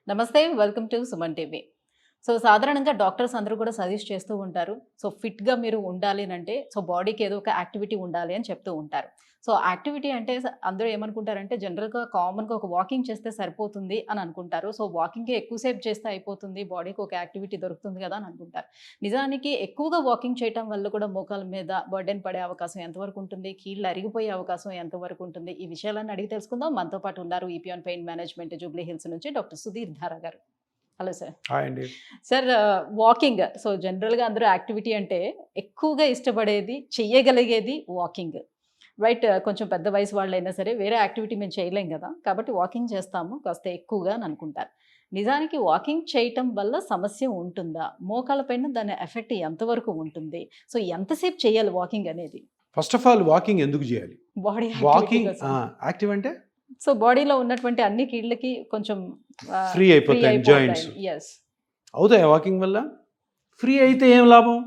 నమస్తే, welcome to Suman TV. సాధారణంగా doctors అందరూ కూడా సజెస్ట్ చేస్తూ ఉంటారు. ఫిట్‌గా మీరు ఉండాలి అనంటే బాడీకి ఏదో ఒక యాక్టివిటీ ఉండాలి అని చెప్తూ ఉంటారు. యాక్టివిటీ అంటే అందరూ ఏమనుకుంటారంటే జనరల్‌గా కామన్‌గా ఒక వాకింగ్ చేస్తే సరిపోతుంది అని అనుకుంటారు. వాకింగే ఎక్కువ సేపు చేస్తే అయిపోతుంది. బాడీకి ఒక యాక్టివిటీ దొరుకుతుంది కదా అని అనుకుంటారు. నిజానికి ఎక్కువగా వాకింగ్ చేయటం వల్ల కూడా మోకాళ్ళ మీద బర్డెన్ పడే అవకాశం ఎంతవరకు ఉంటుంది? కీళ్ళు అరిగిపోయే అవకాశం ఎంతవరకు ఉంటుంది? ఈ విషయాలన్నీ అడిగి తెలుసుకుందాం. మనతో పాటు ఉన్నారు ఈపీఆన్ పెయిన్ మేనేజ్మెంట్ జూబ్లీ హిల్స్ నుంచి డాక్టర్ సుధీర్ ధారా గారు. Hello sir. హాయ్ అండి. సార్, వాకింగ్ జనరల్‌గా అందరూ యాక్టివిటీ అంటే ఎక్కువగా ఇష్టపడేది, చెయ్యగలిగేది వాకింగ్. రైట్. కొంచెం పెద్ద వయసు వాళ్ళైనా సరే వేరే యాక్టివిటీ మేము చేయలేం గదా! కాబట్టి వాకింగ్ చేస్తాము కాస్త ఎక్కువగా అని అనుకుంటారు. నిజానికి వాకింగ్ చేయటం వల్ల సమస్య ఉంటుందా? మోకాళ్ళ పైన దాని ఎఫెక్ట్ ఎంతవరకు ఉంటుంది? ఎంతసేపు చేయాలి వాకింగ్ అనేది? ఫస్ట్ ఆఫ్ ఆల్ వాకింగ్ ఎందుకు చేయాలి? బాడీ వాకింగ్ యాక్టివిటీ కోసం. యాక్టివ్ అంటే బాడీలో ఉన్నటువంటి అన్ని కీళ్ళకి కొంచెం ఫ్రీ అయిపోతాయి జాయింట్స్. యెస్. అవుతాయి వాకింగ్ వల్ల? ఫ్రీ అయితే ఏం లాభం?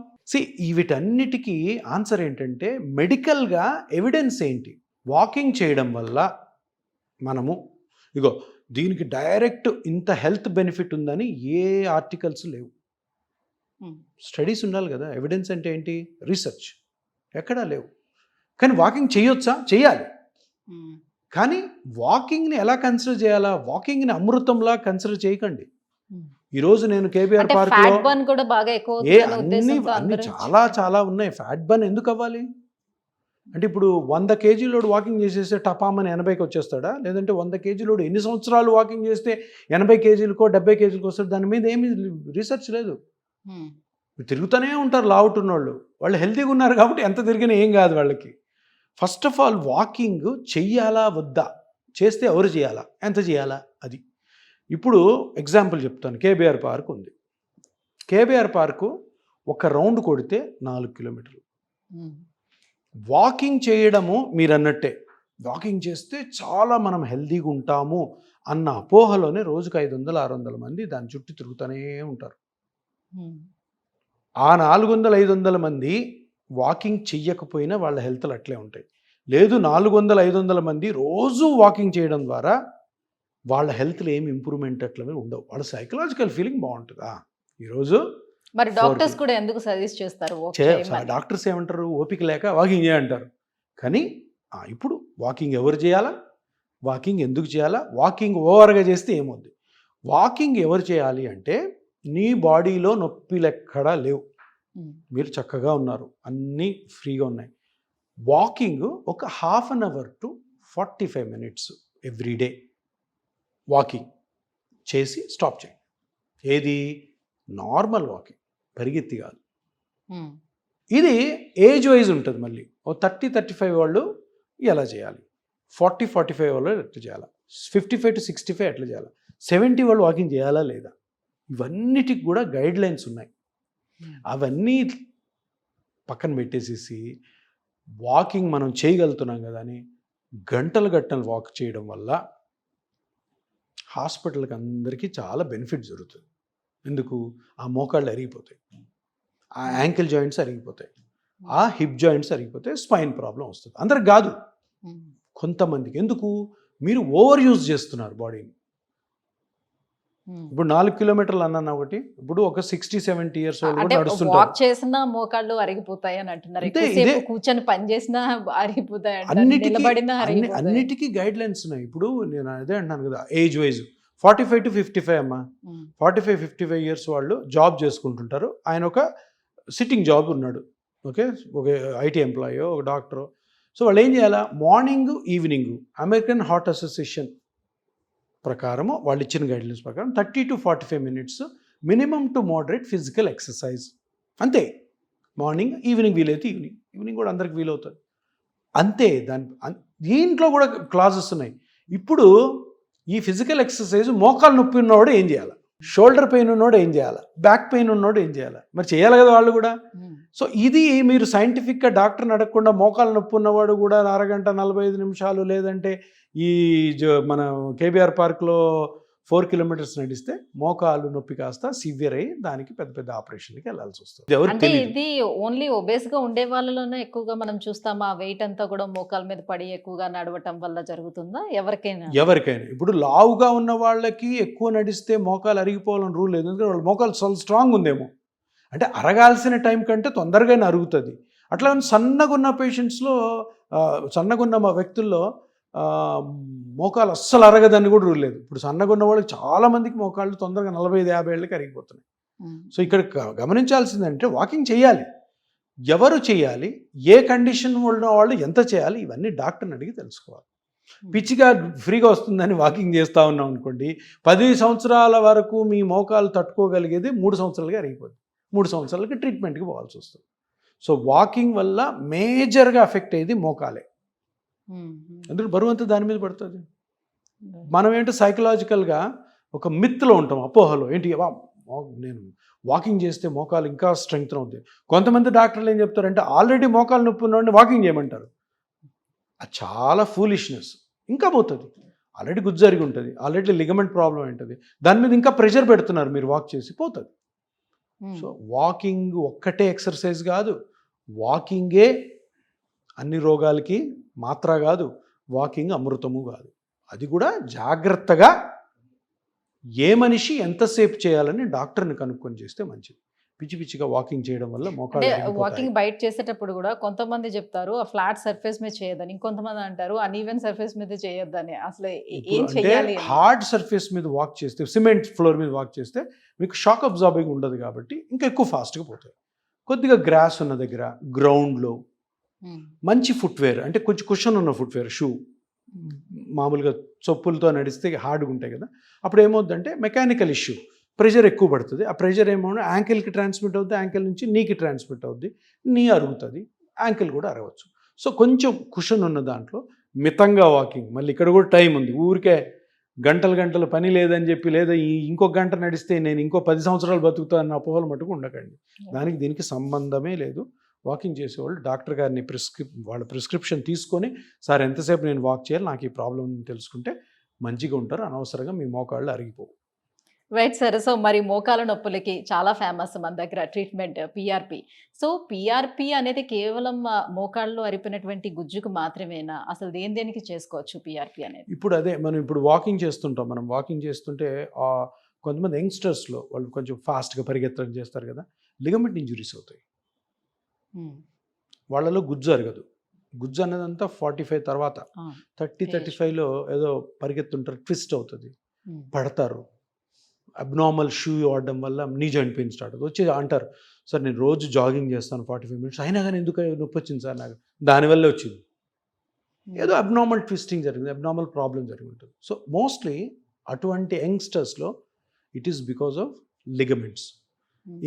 వీటన్నిటికీ ఆన్సర్ ఏంటంటే మెడికల్గా ఎవిడెన్స్ ఏంటి? వాకింగ్ చేయడం వల్ల మనము దీనికి డైరెక్ట్ ఇంత హెల్త్ బెనిఫిట్ ఉందని ఏ ఆర్టికల్స్ లేవు. స్టడీస్ ఉండాలి కదా. ఎవిడెన్స్ అంటే ఏంటి? రీసెర్చ్. ఎక్కడా లేవు. కానీ వాకింగ్ చేయొచ్చా? చేయాలి. కానీ వాకింగ్ని ఎలా కన్సిడర్ చేయాలా? వాకింగ్ని అమృతంలా కన్సిడర్ చేయకండి. ఈరోజు నేను కేబీఆర్ పార్క్లో అన్ని చాలా చాలా ఉన్నాయి. ఫ్యాట్ బర్న్ ఎందుకు అవ్వాలి? అంటే ఇప్పుడు 100 కేజీలోడు వాకింగ్ చేసేస్తే టపామని 80కి వచ్చేస్తాడా? లేదంటే 100 కేజీలోడు ఎన్ని సంవత్సరాలు వాకింగ్ చేస్తే 80 కేజీలకో 70 కేజీలకో వస్తాడు? దాని మీద ఏమీ రీసెర్చ్ లేదు. తిరుగుతూనే ఉంటారు లావుటున్న వాళ్ళు హెల్తీగా ఉన్నారు కాబట్టి ఎంత తిరిగినా ఏం కాదు వాళ్ళకి. ఫస్ట్ ఆఫ్ ఆల్ వాకింగ్ చెయ్యాలా వద్దా? చేస్తే ఎవరు చేయాలా? ఎంత చేయాలా? అది. ఇప్పుడు ఎగ్జాంపుల్ చెప్తాను. కేబీఆర్ పార్క్ ఉంది. కేబీఆర్ పార్కు ఒక రౌండ్ కొడితే 4 కిలోమీటర్లు. వాకింగ్ చేయడము మీరు అన్నట్టే. వాకింగ్ చేస్తే చాలా మనం హెల్తీగా ఉంటాము అన్న అపోహలోనే రోజుకు 500-600 మంది దాని చుట్టూ తిరుగుతూనే ఉంటారు. ఆ 400-500 మంది వాకింగ్ చెయ్యకపోయినా వాళ్ళ హెల్త్లు అట్లే ఉంటాయి. లేదు 400-500 మంది రోజు వాకింగ్ చేయడం ద్వారా వాళ్ళ హెల్త్లో ఏమి ఇంప్రూవ్మెంట్ అట్లనే ఉండవు. వాళ్ళ సైకలాజికల్ ఫీలింగ్ బాగుంటుందా? ఈరోజు మరి డాక్టర్స్ కూడా ఎందుకు సజెస్ట్ చేస్తారు? డాక్టర్స్ ఏమంటారు? ఓపిక లేక వాకింగ్ చేయంటారు. కానీ ఇప్పుడు వాకింగ్ ఎవరు చేయాలా? వాకింగ్ ఎందుకు చేయాలా? వాకింగ్ ఓవర్గా చేస్తే ఏమవుద్ది? వాకింగ్ ఎవరు చేయాలి అంటే నీ బాడీలో నొప్పిలు ఎక్కడా లేవు, మీరు చక్కగా ఉన్నారు, అన్నీ ఫ్రీగా ఉన్నాయి. వాకింగ్ ఒక 1/2 hour to 45 minutes everyday walking చేసి స్టాప్ చేయండి. ఏది? నార్మల్ వాకింగ్, పరిగెత్తి కాదు. ఇది ఏజ్ వైజ్ ఉంటుంది. మళ్ళీ 30-35 వాళ్ళు ఎలా చేయాలి, 40-45 వాళ్ళు ఎట్లా చేయాలా, 55-65 ఎట్లా చేయాలా, 70 వాళ్ళు వాకింగ్ చేయాలా లేదా, ఇవన్నిటికి కూడా గైడ్ లైన్స్ ఉన్నాయి. అవన్నీ పక్కన పెట్టేసేసి వాకింగ్ మనం చేయగలుగుతున్నాం కదా అని గంటలు వాక్ చేయడం వల్ల హాస్పిటల్కి అందరికీ చాలా బెనిఫిట్ జరుగుతుంది. ఎందుకు? ఆ మోకాళ్ళు అరిగిపోతాయి, ఆ యాంకిల్ జాయింట్స్ అరిగిపోతాయి, ఆ హిప్ జాయింట్స్ అరిగిపోతాయి, స్పైన్ ప్రాబ్లం వస్తుంది. అందరికి కాదు, కొంతమందికి. ఎందుకు? మీరు ఓవర్ యూజ్ చేస్తున్నారు బాడీని. ఇప్పుడు 4 కిలోమీటర్లు అన్నాను ఒకటి. ఇప్పుడు ఒక 60-70 years old నడుస్తుంటారు. వాక్ చేసినా మోకాళ్ళు అరిగిపోతాయి అని అంటున్నారు. కూర్చొని పని చేసినా అరిగిపోతాయి, అన్నిటికీ గైడ్ లైన్స్ ఉన్నాయి. ఇప్పుడు నేను అదే అంటున్నాను కదా, ఏజ్ వైజ్ 45-55 అమ్మా. 45-55 years వాళ్ళు జాబ్ చేసుకుంటుంటారు. ఆయన ఒక సిట్టింగ్ జాబ్ ఉన్నాడు. ఓకే, ఒక ఐటీ ఎంప్లాయో ఒక డాక్టరో. వాళ్ళు ఏం చేయాలా? Morning evening American heart association ప్రకారము వాళ్ళు ఇచ్చిన గైడ్లైన్స్ ప్రకారం 30-45 minutes minimum to moderate physical exercise. అంతే. మార్నింగ్, ఈవినింగ్ వీలైతే ఈవినింగ్ కూడా అందరికి వీలవుతుంది. అంతే. దీంట్లో కూడా క్లాజెస్ ఉన్నాయి. ఇప్పుడు ఈ ఫిజికల్ ఎక్సర్సైజ్ మోకాలు నొప్పి ఉన్నవాడు ఏం చేయాలి, షోల్డర్ పెయిన్ ఉన్నవాడు ఏం చేయాలి, బ్యాక్ పెయిన్ ఉన్నవాడు ఏం చేయాలి? మరి చేయాలి కదా వాళ్ళు కూడా. ఇది మీరు సైంటిఫిక్గా డాక్టర్ని అడగకుండా మోకాలు నొప్పి ఉన్నవాడు కూడా 1 గంట 45 నిమిషాలు లేదంటే ఈ మన కేబీఆర్ పార్క్లో 4 కిలోమీటర్స్ నడిస్తే మోకాలు నొప్పి కాస్త సివియర్ అయ్యి దానికి పెద్ద పెద్ద ఆపరేషన్కి వెళ్ళాల్సి వస్తుంది. ఎవరికి అంటే తెలియదు. ఇది ఓన్లీ ఒబేస్ గా ఉండే వాళ్ళలోనే ఎక్కువగా మనం చూస్తాం. ఆ వెయిట్ అంతా కూడా మోకాల మీద పడి ఎక్కువగా నడవటం వల్ల జరుగుతుందా ఎవరికైనా? ఎవరికైనా ఇప్పుడు లావుగా ఉన్న వాళ్ళకి ఎక్కువ నడిస్తే మోకాలు అరిగిపోవాలని రూల్ లేదు. ఎందుకంటే వాళ్ళ మోకాలు చాలా స్ట్రాంగ్ ఉందేమో, అంటే అరగాల్సిన టైం కంటే తొందరగానే అరుగుతుంది. అట్లా సన్నగా ఉన్న పేషెంట్స్లో సన్నగా ఉన్న మా వ్యక్తుల్లో మోకాలు అస్సలు అరగదని కూడా రూల్ లేదు. ఇప్పుడు సన్నగా ఉన్న వాళ్ళకి చాలామందికి మోకాళ్ళు తొందరగా 45-50 ఏళ్ళకి అరిగిపోతున్నాయి. సో ఇక్కడ గమనించాల్సిందంటే వాకింగ్ చేయాలి. ఎవరు చేయాలి, ఏ కండిషన్ ఉన్న వాళ్ళు ఎంత చేయాలి, ఇవన్నీ డాక్టర్ని అడిగి తెలుసుకోవాలి. పిచ్చిగా ఫ్రీగా వస్తుందని వాకింగ్ చేస్తూ ఉన్నాం అనుకోండి, 10 సంవత్సరాల వరకు మీ మోకాలు తట్టుకోగలిగేది 3 సంవత్సరాలుగా అరిగిపోతుంది. 3 సంవత్సరాలకి ట్రీట్మెంట్కి పోవాల్సి వస్తుంది. సో వాకింగ్ వల్ల మేజర్గా అఫెక్ట్ అయ్యేది మోకాలే. ఎందుకంటే బరువు అంతా దాని మీద పడుతుంది. మనం ఏంటో సైకలాజికల్గా ఒక మిత్లో ఉంటాం, అపోహలో. ఏంటి నేను వాకింగ్ చేస్తే మోకాలు ఇంకా స్ట్రెంగ్త్ అవుతుంది. కొంతమంది డాక్టర్లు ఏం చెప్తారంటే ఆల్రెడీ మోకాలు నొప్పి ఉన్నవాడిని వాకింగ్ చేయమంటారు. అది చాలా ఫూలిష్నెస్. ఇంకా పోతుంది. ఆల్రెడీ గుజ్జు జరిగి ఉంటుంది, ఆల్రెడీ లిగమెంట్ ప్రాబ్లం ఉంటుంది, దాని మీద ఇంకా ప్రెషర్ పెడుతున్నారు, మీరు వాక్ చేసి పోతుంది. సో వాకింగ్ ఒక్కటే ఎక్సర్సైజ్ కాదు, వాకింగే అన్ని రోగాలకి మాత్ర కాదు, వాకింగ్ అమృతము కాదు. అది కూడా జాగ్రత్తగా ఏ మనిషి ఎంతసేపు చేయాలని డాక్టర్ని కనుక్కొని చేస్తే మంచిది. పిచ్చి పిచ్చిగా వాకింగ్ చేయడం వల్ల మోకాలు వాకింగ్ బయట చేసేటప్పుడు కూడా కొంతమంది చెప్తారు ఆ ఫ్లాట్ సర్ఫేస్ మీద చేయొద్దని, ఇంకొంతమంది అంటారు అన్ఈవెన్ సర్ఫేస్ మీద చేయొద్దని. అసలు ఏం చేయాలి? హార్డ్ సర్ఫేస్ మీద వాక్ చేస్తే, సిమెంట్ ఫ్లోర్ మీద వాక్ చేస్తే మీకు షాక్ అబ్జార్బింగ్ ఉండదు కాబట్టి ఇంకా ఎక్కువ ఫాస్ట్గా పోతాయి. కొద్దిగా గ్రాస్ ఉన్న దగ్గర, గ్రౌండ్లో మంచి ఫుట్వేర్, అంటే కొంచెం కుషన్ ఉన్న ఫుట్వేర్, షూ, మామూలుగా చొప్పులతో నడిస్తే హార్డ్గా ఉంటాయి కదా, అప్పుడు ఏమవుతుందంటే మెకానికల్ ఇష్యూ, ప్రెషర్ ఎక్కువ పడుతుంది. ఆ ప్రెషర్ ఏమో యాంకిల్కి ట్రాన్స్మిట్ అవుతుంది, యాంకిల్ నుంచి నీకి ట్రాన్స్మిట్ అవుద్ది, నీ అరుగుతుంది, యాంకిల్ కూడా అరగవచ్చు. సో కొంచెం కుషన్ ఉన్న దాంట్లో మితంగా వాకింగ్. మళ్ళీ ఇక్కడ కూడా టైం ఉంది. ఊరికే గంటలు పని లేదని చెప్పి, లేదా ఇంకొక గంట నడిస్తే నేను ఇంకో 10 సంవత్సరాలు బతుకుతాను అన్న అపోహలు మటుకు ఉండకండి. దానికి దీనికి సంబంధమే లేదు. వాకింగ్ చేసేవాళ్ళు డాక్టర్ గారిని వాళ్ళ ప్రిస్క్రిప్షన్ తీసుకొని, సార్ ఎంతసేపు నేను వాక్ చేయాలి, నాకు ఈ ప్రాబ్లం తెలుసుకుంటే మంచిగా ఉంటారు. అనవసరంగా మీ మోకాళ్ళు అరిగిపోవు. Right sir. సో మరి మోకాల నొప్పులకి చాలా ఫేమస్ మన దగ్గర ట్రీట్మెంట్ పిఆర్పి. సో పిఆర్పి అనేది కేవలం మోకాళ్ళలో అరిపినటువంటి గుజ్జుకు మాత్రమేనా? అసలు దేనికి చేసుకోవచ్చు పిఆర్పి అనేది? ఇప్పుడు అదే మనం ఇప్పుడు వాకింగ్ చేస్తుంటాం. మనం వాకింగ్ చేస్తుంటే కొంతమంది యంగ్స్టర్స్లో వాళ్ళు కొంచెం ఫాస్ట్గా పరిగెత్తడం చేస్తారు కదా, లిగమెంట్ ఇంజురీస్ అవుతాయి. వాళ్ళలో గుజ్జు అరగదు. గుజ్జు అన్నదంతా 45 తర్వాత, 30-35లో ఏదో పరిగెత్తుంటారు, ట్విస్ట్ అవుతుంది, పడతారు. అబ్నార్మల్ షూ వాడడం వల్ల నీ జాయింట్ పెయిన్ స్టార్ట్ అవుతుంది. వచ్చి అంటారు, సార్ నేను రోజు జాగింగ్ చేస్తాను 45 మినిట్స్, అయినా కానీ ఎందుకు నొప్పి వచ్చింది సార్ నాకు? దానివల్లే వచ్చింది. ఏదో అబ్నార్మల్ ట్విస్టింగ్ జరిగింది, అబ్నార్మల్ ప్రాబ్లం జరిగి ఉంటుంది. సో మోస్ట్లీ అటువంటి యంగ్స్టర్స్లో it is because of ligaments.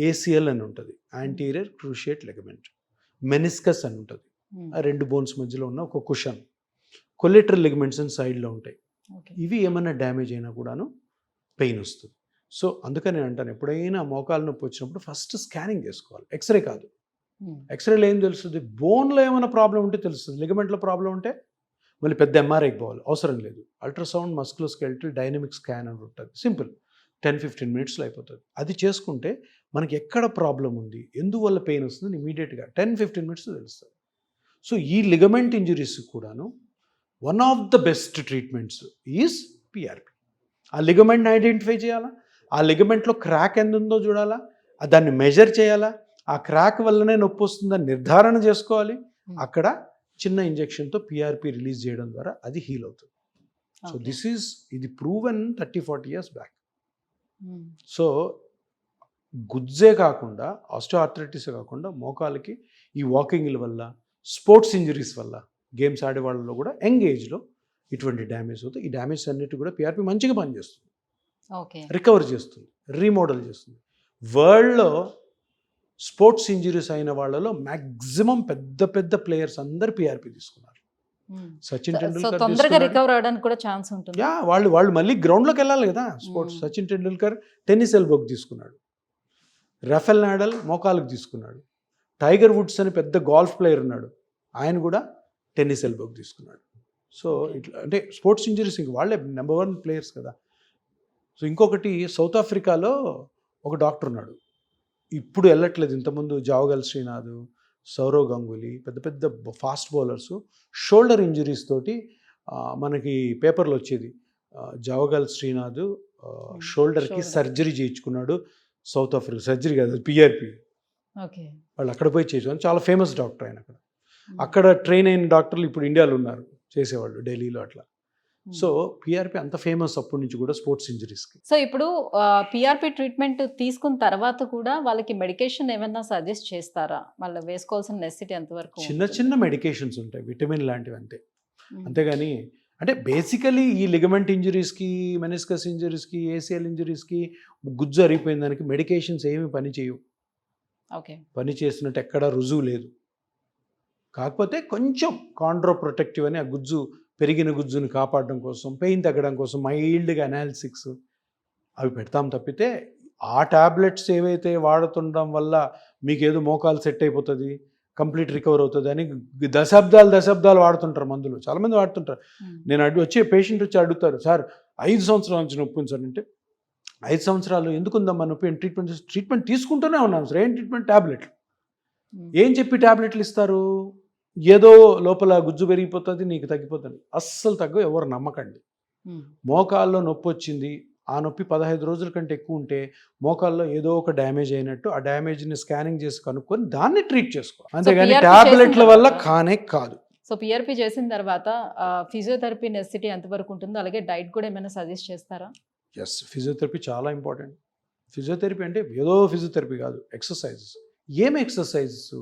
ACL అని ఉంటుంది, యాంటీరియర్ క్రూషియేట్ లిగమెంట్. మెనిస్కస్ అని ఉంటుంది, ఆ 2 బోన్స్ మధ్యలో ఉన్న ఒక కుషన్. కొలెటరల్ లిగమెంట్స్ అని సైడ్లో ఉంటాయి. ఇవి ఏమైనా డ్యామేజ్ అయినా కూడాను పెయిన్ వస్తుంది. సో అందుకని నేను అంటాను, ఎప్పుడైనా మోకాలు నొప్పి వచ్చినప్పుడు ఫస్ట్ స్కానింగ్ చేసుకోవాలి, ఎక్స్రే కాదు. ఎక్స్రేలో ఏం తెలుస్తుంది? బోన్లో ఏమైనా ప్రాబ్లం ఉంటే తెలుస్తుంది, లిగమెంట్లో ప్రాబ్లం ఉంటే మళ్ళీ పెద్ద ఎంఆర్ఐకి పోవాలి, అవసరం లేదు. అల్ట్రాసౌండ్, మస్కులోస్కెలిటల్ డైనమిక్ స్కాన్ అని ఉంటుంది, సింపుల్, 10-15 మినిట్స్లో అయిపోతుంది. అది చేసుకుంటే మనకి ఎక్కడ ప్రాబ్లం ఉంది, ఎందువల్ల పెయిన్ వస్తుంది ఇమీడియట్గా 10-15 మినిట్స్ తెలుస్తుంది. సో ఈ లిగమెంట్ ఇంజురీస్ కూడాను one of the best treatments is PRP. ఆ లిగమెంట్ని ఐడెంటిఫై చేయాలా, ఆ లిగమెంట్లో క్రాక్ ఎంత ఉందో చూడాలా, దాన్ని మెజర్ చేయాలా, ఆ క్రాక్ వల్లనే నొప్పి వస్తుందని నిర్ధారణ చేసుకోవాలి. అక్కడ చిన్న ఇంజెక్షన్తో పిఆర్పి రిలీజ్ చేయడం ద్వారా అది హీల్ అవుతుంది. సో ఇది ప్రూవెన్ 30-40 years బ్యాక్. సో గుజ్జే కాకుండా, ఆస్టియోఆర్థరైటిస్ కాకుండా మోకాలకి ఈ వాకింగ్ల వల్ల, స్పోర్ట్స్ ఇంజరీస్ వల్ల, గేమ్స్ ఆడే వాళ్ళలో కూడా యంగ్ ఏజ్లో ఇటువంటి డ్యామేజ్ అవుతుంది. ఈ డ్యామేజ్ అన్నిటి కూడా పిఆర్పి మంచిగా పనిచేస్తుంది, రికవర్ చేస్తుంది, రీమోడల్ చేస్తుంది. వరల్డ్లో స్పోర్ట్స్ ఇంజరీస్ అయిన వాళ్ళలో మ్యాక్సిమం పెద్ద ప్లేయర్స్ అందరు పిఆర్పి తీసుకున్నారు. సచిన్ టెండూల్కర్ తొందరగా రికవర్ అవడానికి కూడా ఛాన్స్ ఉంటుంది. వాళ్ళు మళ్ళీ గ్రౌండ్లోకి వెళ్ళాలి కదా స్పోర్ట్స్. సచిన్ టెండూల్కర్ టెన్నిస్ ఎల్బోకి తీసుకున్నాడు, రఫెల్ నాడల్ మోకాలకు తీసుకున్నాడు, టైగర్ వుడ్స్ అని పెద్ద గోల్ఫ్ ప్లేయర్ ఉన్నాడు, ఆయన కూడా టెన్నిస్ ఎల్బోకి తీసుకున్నాడు. సో ఇట్లా అంటే స్పోర్ట్స్ ఇంజరీస్ ఇంక వాళ్ళే నెంబర్ 1 ప్లేయర్స్ కదా. సో ఇంకొకటి సౌత్ ఆఫ్రికాలో ఒక డాక్టర్ ఉన్నాడు, ఇప్పుడు వెళ్ళట్లేదు, ఇంతకుముందు జావగల్ శ్రీనాథ్, సౌరవ్ గంగూలీ, పెద్ద పెద్ద ఫాస్ట్ బౌలర్స్ షోల్డర్ ఇంజరీస్ తోటి మనకి పేపర్లో వచ్చేది, జావగల్ శ్రీనాథ్ షోల్డర్కి Shoulder. సర్జరీ చేయించుకున్నాడు సౌత్ ఆఫ్రికా, సర్జరీ కాదు పిఆర్పి, ఓకే. వాళ్ళు అక్కడ పోయి చేయించుకుని చాలా ఫేమస్ డాక్టర్ ఆయన. అక్కడ ట్రైన్ అయిన డాక్టర్లు ఇప్పుడు ఇండియాలో ఉన్నారు చేసేవాళ్ళు ఢిల్లీలో అట్లా. సో పిఆర్పి అంత ఫేమస్ అప్పటి నుంచి కూడా స్పోర్ట్స్ ఇంజరీస్కి. సో ఇప్పుడు పిఆర్పి ట్రీట్మెంట్ తీసుకున్న తర్వాత కూడా వాళ్ళకి మెడికేషన్ ఏమైనా సజెస్ట్ చేస్తారా? వాళ్ళు వేసుకోవాల్సిన నెసిటీ ఎంతవరకు చిన్న ఉంటుంది? చిన్న మెడికేషన్స్ ఉంటాయి, విటమిన్ లాంటివి అంతే. మ్మ్. అంతేగాని అంటే బేసికలీ ఈ లిగమెంట్ ఇంజరీస్కి, మెనిస్కస్ ఇంజరీస్కి, ఏసిఎల్ ఇంజరీస్కి, గుజ్జు అరిగిపోయిన దానికి మెడికేషన్స్ ఏమి పని చేయవు. ఓకే. పని చేసినట్టు ఎక్కడా రుజువు లేదు. కాకపోతే కొంచెం కాండ్రో ప్రొటెక్టివ్ అని ఆ గుజ్జు, పెరిగిన గుజ్జుని కాపాడడం కోసం, పెయిన్ తగ్గడం కోసం మైల్డ్గా అనాలిసిక్స్ అవి పెడతాం తప్పితే ఆ ట్యాబ్లెట్స్ ఏవైతే వాడుతుండడం వల్ల మీకేదో మోకాలు సెట్ అయిపోతుంది, కంప్లీట్ రికవర్ అవుతుంది అని దశాబ్దాలు వాడుతుంటారు మందులు, చాలామంది వాడుతుంటారు. మ్మ్. నేను వచ్చే పేషెంట్ వచ్చి అడుగుతారు, సార్ 5 సంవత్సరాల నుంచి నొప్పి ఉంది సార్ అంటే, 5 సంవత్సరాలు ఎందుకు ఉందమ్మా నొప్పి, ట్రీట్మెంట్ తీసుకుంటూనే ఉన్నాను సార్. ఏం ట్రీట్మెంట్? ట్యాబ్లెట్లు. మ్మ్. ఏం చెప్పి ట్యాబ్లెట్లు ఇస్తారు? ఏదో లోపల గుజ్జు పెరిగిపోతుంది, నీకు తగ్గిపోతుంది. అస్సలు తగ్గ, ఎవరు నమ్మకండి. మ్మ్. మోకాల్లో నొప్పి వచ్చింది, ఆ నొప్పి 15 రోజుల కంటే ఎక్కువ ఉంటే మోకాల్లో ఏదో ఒక డ్యామేజ్ అయినట్టు, ఆ డ్యామేజ్ని స్కానింగ్ చేసి కనుక్కొని దాన్ని ట్రీట్ చేసుకో, అంతేగాని PRP ట్యాబ్లెట్ల చేసిన వల్ల తర్వాత- కానే కాదు. సో పిఆర్పి చేసిన తర్వాత ఫిజియోథెరపీ నెసిటీ ఎంతవరకు ఉంటుందో, అలాగే డైట్ కూడా ఏమైనా సజెస్ట్ చేస్తారా? ఎస్, ఫిజియోథెరపీ చాలా ఇంపార్టెంట్. ఫిజియోథెరపీ అంటే ఏదో ఫిజియోథెరపీ కాదు, ఎక్సర్సైజెస్. ఏం ఎక్సర్సైజెస్?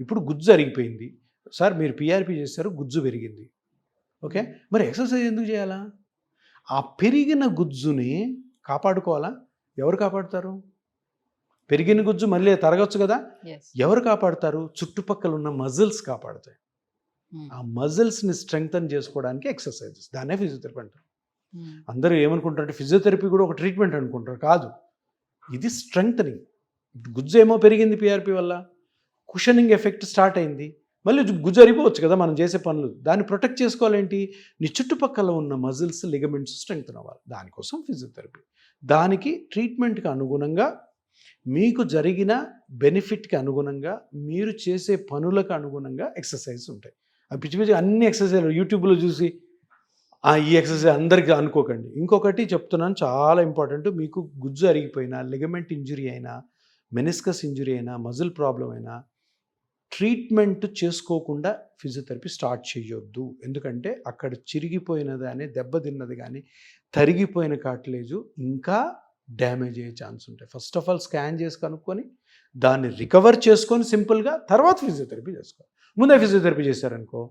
ఇప్పుడు గుజ్జు అరిగిపోయింది సార్, మీరు పిఆర్పి చేశారు, గుజ్జు పెరిగింది, ఓకే, మరి ఎక్సర్సైజ్ ఎందుకు చేయాలా? ఆ పెరిగిన గుజ్జుని కాపాడుకోవాలా? ఎవరు కాపాడుతారు? పెరిగిన గుజ్జు మళ్ళీ తరగచ్చు కదా, ఎస్. ఎవరు కాపాడుతారు? చుట్టుపక్కల ఉన్న మజిల్స్ కాపాడుతాయి. ఆ మజిల్స్ని స్ట్రెంగ్తన్ చేసుకోవడానికి ఎక్సర్సైజెస్, దాన్నే ఫిజియోథెరపీ అంటారు. అందరూ ఏమనుకుంటారంటే ఫిజియోథెరపీ కూడా ఒక ట్రీట్మెంట్ అనుకుంటారు, కాదు, ఇది స్ట్రెంగ్తనింగ్. గుజ్జు ఏమో పెరిగింది పిఆర్పి వల్ల, కుషనింగ్ ఎఫెక్ట్ స్టార్ట్ అయింది, మళ్ళీ గుజ్జు అరిపోవచ్చు కదా మనం చేసే పనులు. దాన్ని ప్రొటెక్ట్ చేసుకోవాలేంటి? నీ చుట్టుపక్కల ఉన్న మజిల్స్, లిగమెంట్స్ స్ట్రెంగ్తన్ అవ్వాలి, దానికోసం ఫిజియోథెరపీ. దానికి ట్రీట్మెంట్కి అనుగుణంగా, మీకు జరిగిన బెనిఫిట్కి అనుగుణంగా, మీరు చేసే పనులకు అనుగుణంగా ఎక్సర్సైజ్ ఉంటాయి. ఆ పిచ్చి పిచ్చి అన్ని ఎక్సర్సైజ్ యూట్యూబ్లో చూసి ఈ ఎక్సర్సైజ్ అందరికీ అనుకోకండి. ఇంకొకటి చెప్తున్నాను, చాలా ఇంపార్టెంట్. మీకు గుజ్జు అరిగిపోయినా, లిగమెంట్ ఇంజురీ అయినా, మెనిస్కస్ ఇంజురీ అయినా, మజిల్ ప్రాబ్లం అయినా, ట్రీట్మెంట్ చేసుకోకుండా ఫిజియోథెరపీ స్టార్ట్ చేయొద్దు. ఎందుకంటే అక్కడ చిరిగిపోయినది కానీ, దెబ్బతిన్నది కానీ, తరిగిపోయిన కార్టిలేజు ఇంకా డ్యామేజ్ అయ్యే ఛాన్స్ ఉంటాయి. ఫస్ట్ ఆఫ్ ఆల్ స్కాన్ చేసి కనుక్కొని దాన్ని రికవర్ చేసుకొని సింపుల్గా తర్వాత ఫిజియోథెరపీ చేసుకోవాలి. ముందే ఫిజియోథెరపీ చేశారనుకో,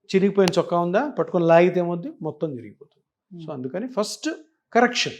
చిరిగిపోయిన చొక్కా ఉందా, పట్టుకొని లాగితే ఏమవుద్ది, మొత్తం చిరిగిపోతుంది. సో అందుకని first correction,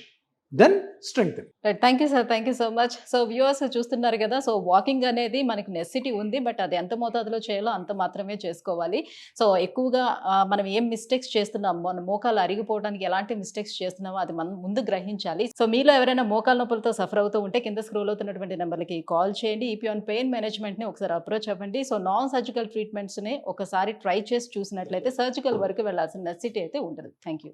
then strength. Right, thank you sir, thank you so much. So viewers చూస్తున్నారు కదా, సో వాకింగ్ అనేది మనకి నెసిటీ ఉంది, బట్ అది ఎంత మోతాదులో చేయాలో అంత మాత్రమే చేసుకోవాలి. సో ఎక్కువగా మనం ఏం మిస్టేక్స్ చేస్తున్నాం, మన మోకాలు అరిగిపోవడానికి ఎలాంటి మిస్టేక్స్ చేస్తున్నామో అది మనం ముందు గ్రహించాలి. సో మీలో ఎవరైనా మోకాల నొప్పులతో సఫర్ అవుతూ ఉంటే కింద స్క్రోల్ అవుతున్నటువంటి నెంబర్లకి కాల్ చేయండి. ఈపీ ఆన్ పెయిన్ మేనేజ్మెంట్ని ఒకసారి అప్రోచ్ అవ్వండి. సో నాన్ సర్జికల్ ట్రీట్మెంట్స్ని ఒకసారి ట్రై చేసి చూసినట్లయితే సర్జికల్ వరకు వెళ్ళాల్సిన నెసిటీ అయితే ఉండదు. Thank you.